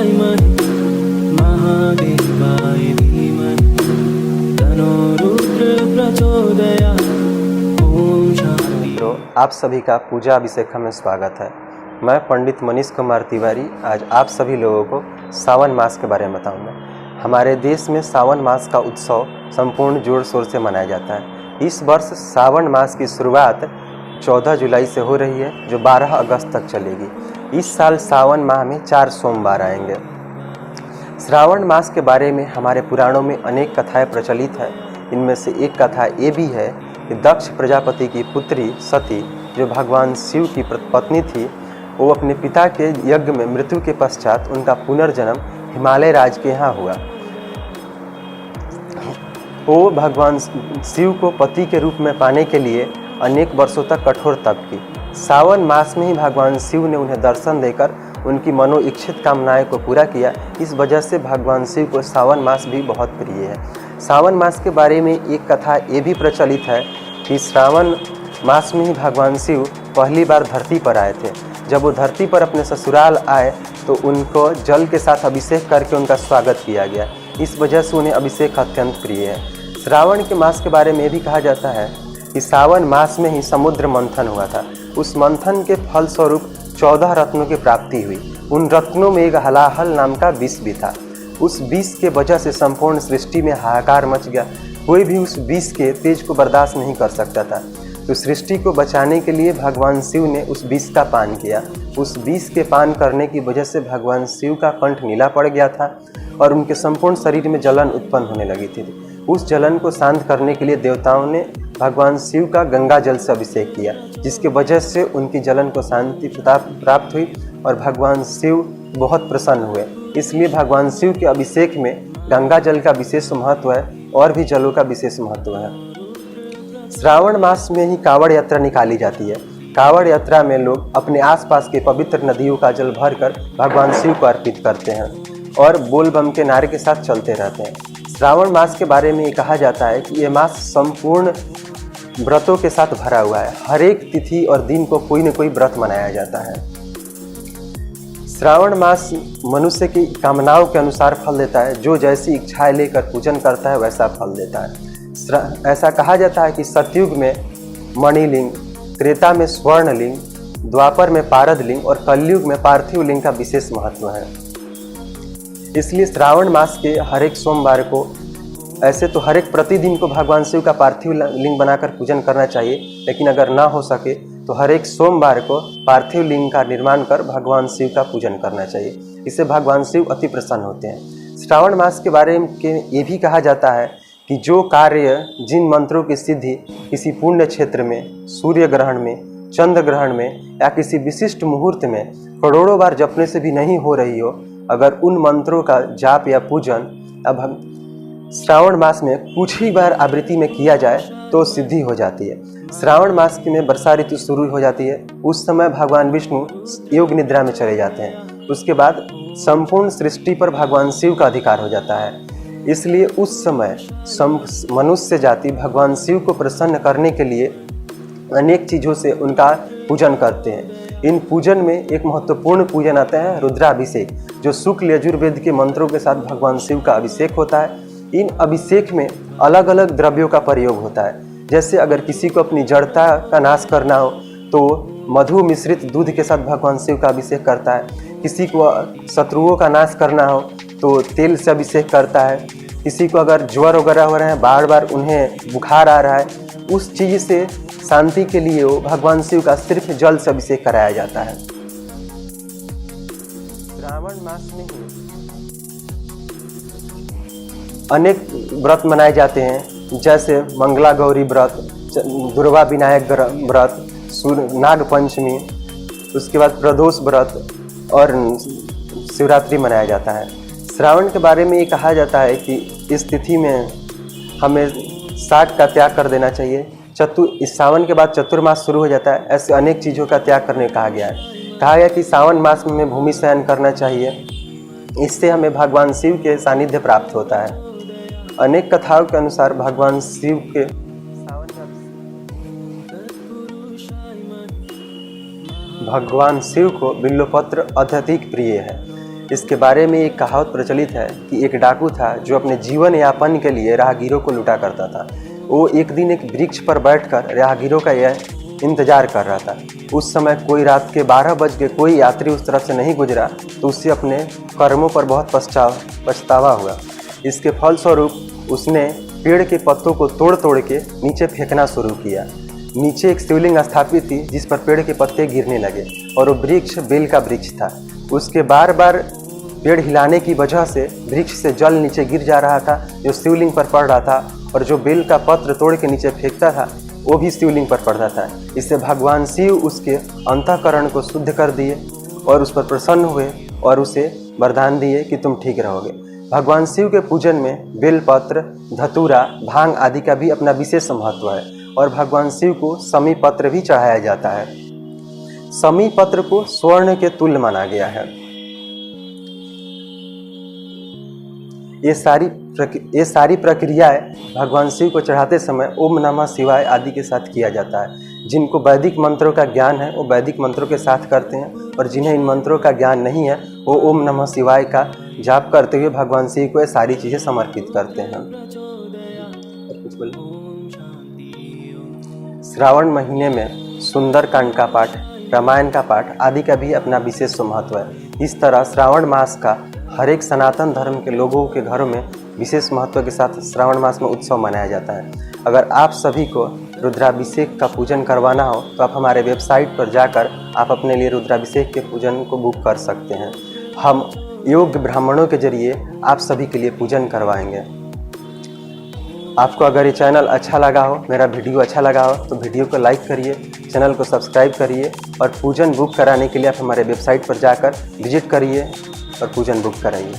महि महादेवाय धीमहि तन्नो रुद्र प्रचोदयात्। ओम शांति। मित्रों, आप सभी का पूजा अभिषेक में स्वागत है। मैं पंडित मनीष कुमार तिवारी आज आप सभी लोगों को सावन मास के बारे में बताऊंगा। हमारे देश में सावन मास का उत्सव संपूर्ण जोर शोर से मनाया जाता है। इस वर्ष सावन मास की शुरुआत 14 जुलाई से हो रही है, जो 12 अगस्त तक चलेगी। इस साल सावन माह में 4 सोमवार आएंगे। श्रावण मास के बारे में हमारे पुराणों में अनेक कथाएं प्रचलित हैं। इनमें से एक कथा ये भी है कि दक्ष प्रजापति की पुत्री सती, जो भगवान शिव की पत्नी थी, वो अपने पिता के यज्ञ में मृत्यु के पश्चात उनका पुनर्जन्म हिमालय राज के यहाँ हुआ। वो भगवान शिव को पति के रूप में पाने के लिए अनेक वर्षों तक कठोर तप की। सावन मास में ही भगवान शिव ने उन्हें दर्शन देकर उनकी मनोइच्छित कामनाएं को पूरा किया। इस वजह से भगवान शिव को सावन मास भी बहुत प्रिय है। सावन मास के बारे में एक कथा ये भी प्रचलित है कि श्रावण मास में ही भगवान शिव पहली बार धरती पर आए थे। जब वो धरती पर अपने ससुराल आए तो उनको जल के साथ अभिषेक करके उनका स्वागत किया गया। इस वजह से उन्हें अभिषेक अत्यंत प्रिय है। श्रावण के मास के बारे में भी कहा जाता है कि सावन मास में ही समुद्र मंथन हुआ था। उस मंथन के फलस्वरूप 14 रत्नों की प्राप्ति हुई। उन रत्नों में एक हलाहल नाम का विष भी था। उस विष के वजह से संपूर्ण सृष्टि में हाहाकार मच गया। कोई भी उस विष के तेज को बर्दाश्त नहीं कर सकता था। तो सृष्टि को बचाने के लिए भगवान शिव ने उस विष का पान किया। उस विष के पान करने की वजह से भगवान शिव का कंठ नीला पड़ गया था और उनके संपूर्ण शरीर में जलन उत्पन्न होने लगी थी। उस जलन को शांत करने के लिए देवताओं ने भगवान शिव का गंगा जल से अभिषेक किया, जिसकी वजह से उनकी जलन को शांति प्राप्त हुई और भगवान शिव बहुत प्रसन्न हुए। इसलिए भगवान शिव के अभिषेक में गंगा जल का विशेष महत्व है और भी जलों का विशेष महत्व है। श्रावण मास में ही कावड़ यात्रा निकाली जाती है। कावड़ यात्रा में लोग अपने आसपास के पवित्र नदियों का जल भरकर भगवान शिव को अर्पित करते हैं और बोल बम के नारे के साथ चलते रहते हैं। श्रावण मास के बारे में कहा जाता है कि यह मास संपूर्ण व्रतों के साथ भरा हुआ है। हर एक तिथि और दिन को कोई न कोई व्रत मनाया जाता है। श्रावण मास मनुष्य की कामनाओं के अनुसार फल देता है। जो जैसी इच्छाएं लेकर पूजन करता है वैसा फल देता है। ऐसा कहा जाता है कि सतयुग में मणिलिंग, त्रेता में स्वर्णलिंग, द्वापर में पारद लिंग और कलयुग में पार्थिव लिंग का विशेष महत्व है। इसलिए श्रावण मास के हर एक सोमवार को, ऐसे तो हर एक प्रतिदिन को भगवान शिव का पार्थिव लिंग बनाकर पूजन करना चाहिए, लेकिन अगर ना हो सके तो हर एक सोमवार को पार्थिव लिंग का निर्माण कर भगवान शिव का पूजन करना चाहिए। इससे भगवान शिव अति प्रसन्न होते हैं। श्रावण मास के बारे में ये भी कहा जाता है कि जो कार्य, जिन मंत्रों की सिद्धि किसी पुण्य क्षेत्र में, सूर्य ग्रहण में, चंद्र ग्रहण में या किसी विशिष्ट मुहूर्त में करोड़ों बार जपने से भी नहीं हो रही हो, अगर उन मंत्रों का जाप या पूजन अब श्रावण मास में कुछ ही बार आवृत्ति में किया जाए तो सिद्धि हो जाती है। श्रावण मास में वर्षा ऋतु शुरू हो जाती है। उस समय भगवान विष्णु योग निद्रा में चले जाते हैं। उसके बाद संपूर्ण सृष्टि पर भगवान शिव का अधिकार हो जाता है। इसलिए उस समय मनुष्य जाति भगवान शिव को प्रसन्न करने के लिए अनेक चीज़ों से उनका पूजन करते हैं। इन पूजन में एक महत्वपूर्ण पूजन आता है रुद्राभिषेक, जो शुक्ल यजुर्वेद के मंत्रों के साथ भगवान शिव का अभिषेक होता है। इन अभिषेक में अलग अलग द्रव्यों का प्रयोग होता है। जैसे अगर किसी को अपनी जड़ता का नाश करना हो तो मधु मिश्रित दूध के साथ भगवान शिव का अभिषेक करता है। किसी को शत्रुओं का नाश करना हो तो तेल से अभिषेक करता है। किसी को अगर ज्वर वगैरह हो रहे हैं, बार बार उन्हें बुखार आ रहा है, उस चीज़ से शांति के लिए वो भगवान शिव का सिर्फ जल से अभिषेक कराया जाता है। श्रावण मास में ही अनेक व्रत मनाए जाते हैं, जैसे मंगला गौरी व्रत, दुर्गा विनायक व्रत, नाग पंचमी, उसके बाद प्रदोष व्रत और शिवरात्रि मनाया जाता है। श्रावण के बारे में ये कहा जाता है कि इस तिथि में हमें शाक का त्याग कर देना चाहिए। इस सावन के बाद चतुर्मास शुरू हो जाता है। ऐसे अनेक चीज़ों का त्याग करने कहा गया है। कहा गया कि सावन मास में भूमि शयन करना चाहिए। इससे हमें भगवान शिव के सानिध्य प्राप्त होता है। अनेक कथाओं के अनुसार भगवान शिव के भगवान शिव को बिल्वपत्र अत्यधिक प्रिय है। इसके बारे में एक कहावत प्रचलित है कि एक डाकू था जो अपने जीवन यापन के लिए राहगीरों को लूटा करता था। वो एक दिन एक वृक्ष पर बैठकर राहगीरों का यह इंतजार कर रहा था। उस समय कोई रात के 12 बज के कोई यात्री उस तरफ से नहीं गुजरा तो उससे अपने कर्मों पर बहुत पछतावा हुआ। इसके फलस्वरूप उसने पेड़ के पत्तों को तोड़ तोड़ के नीचे फेंकना शुरू किया। नीचे एक शिवलिंग स्थापित थी जिस पर पेड़ के पत्ते गिरने लगे और वो वृक्ष बेल का वृक्ष था। उसके बार बार पेड़ हिलाने की वजह से वृक्ष से जल नीचे गिर जा रहा था जो शिवलिंग पर पड़ रहा था, और जो बेल का पत्र तोड़ के नीचे फेंकता था वो भी शिवलिंग पर पड़ता था। इससे भगवान शिव उसके अंतःकरण को शुद्ध कर दिए और उस पर प्रसन्न हुए और उसे वरदान दिए कि तुम ठीक रहोगे। भगवान शिव के पूजन में बेलपत्र, धतूरा, भांग आदि का भी अपना विशेष महत्व है और भगवान शिव को समी पत्र भी चढ़ाया जाता है। समी पत्र को स्वर्ण के तुल्य माना गया है। ये सारी प्रक्रियाएं भगवान शिव को चढ़ाते समय ओम नमः शिवाय आदि के साथ किया जाता है। जिनको वैदिक मंत्रों का ज्ञान है वो वैदिक मंत्रों के साथ करते हैं, और जिन्हें इन मंत्रों का ज्ञान नहीं है वो ओम नमः शिवाय का जाप करते हुए भगवान शिव को ये सारी चीज़ें समर्पित करते हैं। श्रावण महीने में सुंदरकांड का पाठ, रामायण का पाठ आदि का भी अपना विशेष महत्व है। इस तरह श्रावण मास का हर एक सनातन धर्म के लोगों के घरों में विशेष महत्व के साथ श्रावण मास में उत्सव मनाया जाता है। अगर आप सभी को रुद्राभिषेक का पूजन करवाना हो तो आप हमारे वेबसाइट पर जाकर आप अपने लिए रुद्राभिषेक के पूजन को बुक कर सकते हैं। हम योग्य ब्राह्मणों के जरिए आप सभी के लिए पूजन करवाएंगे। आपको अगर ये चैनल अच्छा लगा हो, मेरा वीडियो अच्छा लगा हो तो वीडियो को लाइक करिए, चैनल को सब्सक्राइब करिए और पूजन बुक कराने के लिए आप हमारे वेबसाइट पर जाकर विजिट करिए और पूजन बुक कराइए।